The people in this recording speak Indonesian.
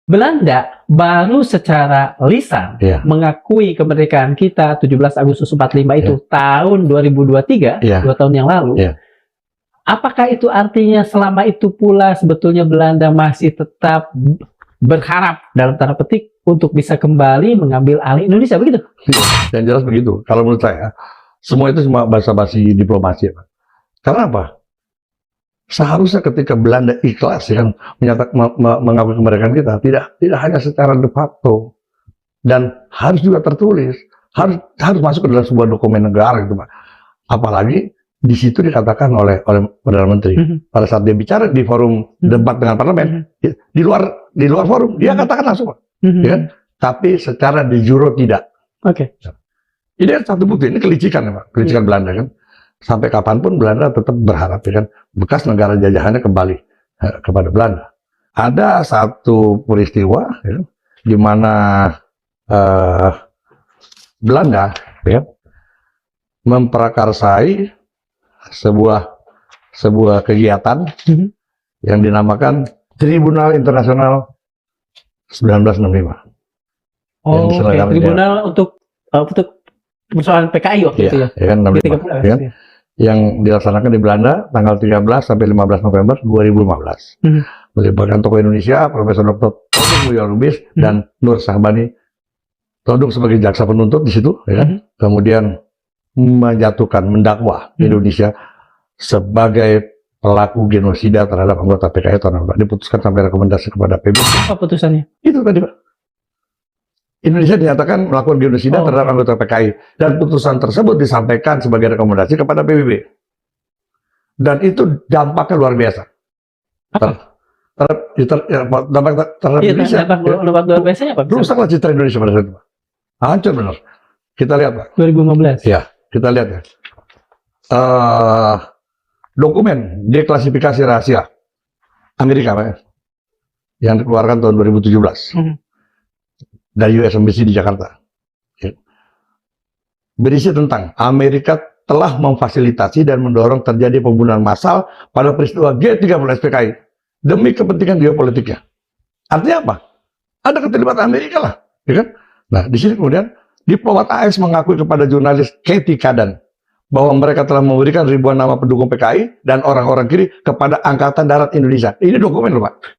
Belanda baru secara lisan mengakui kemerdekaan kita 17 Agustus 45 itu tahun 2023, 2 tahun yang lalu. Apakah itu artinya selama itu pula sebetulnya Belanda masih tetap berharap dalam tanda petik untuk bisa kembali mengambil alih Indonesia, begitu? Yang jelas begitu. Kalau menurut saya, semua itu cuma basa-basi diplomasi, Pak. Karena apa? Seharusnya ketika Belanda ikhlas mengakui kemerdekaan kita, tidak hanya secara de facto, dan harus juga tertulis, harus masuk ke dalam sebuah dokumen negara, gitu, Pak. Apalagi di situ dikatakan oleh Perdana Menteri pada saat dia bicara di forum debat dengan parlemen, di luar forum dia katakan langsung, Pak. Ya kan? Tapi secara de jure tidak. Ini satu bukti, ini kelicikan, ya, Pak, kelicikan Belanda, kan. Sampai kapanpun Belanda tetap berharap, ya kan, bekas negara jajahannya kembali kepada Belanda. Ada satu peristiwa, ya, di mana Belanda, ya, memprakarsai sebuah kegiatan yang dinamakan Tribunal Internasional 1965. Tribunal untuk persoalan PKI waktu itu, ya kan, 65, ya, yang dilaksanakan di Belanda tanggal 13 sampai 15 November 2015. Melibatkan tokoh Indonesia, Profesor Dr. Todung Mulyo Lubis dan Nur Sahbani. Todung sebagai jaksa penuntut di situ, ya kan? Kemudian menjatuhkan, mendakwa Indonesia sebagai pelaku genosida terhadap anggota PKI tahun 2015. Diputuskan sampai rekomendasi kepada PBB. Apa putusannya? Itu tadi, Pak. Indonesia dinyatakan melakukan genosida terhadap anggota PKI, dan putusan tersebut disampaikan sebagai rekomendasi kepada PBB. Dan itu dampaknya luar biasa. Terhadap Indonesia. Dampak luar biasanya apa? Rusaklah citra Indonesia pada saat itu, Pak. Hancur benar. Kita lihat, Pak. 2015. Ya, kita lihat, ya. Dokumen deklasifikasi rahasia Amerika, Pak, yang dikeluarkan tahun 2017. Dari US Embassy di Jakarta, ya, berisi tentang Amerika telah memfasilitasi dan mendorong terjadi pembunuhan massal pada peristiwa G30 SPKI demi kepentingan geopolitiknya. Artinya apa? Ada keterlibatan Amerika lah, ya kan? Nah, di sini kemudian diplomat AS mengakui kepada jurnalis Katie Kadan bahwa mereka telah memberikan ribuan nama pendukung PKI dan orang-orang kiri kepada Angkatan Darat Indonesia. Ini dokumen loh, Pak.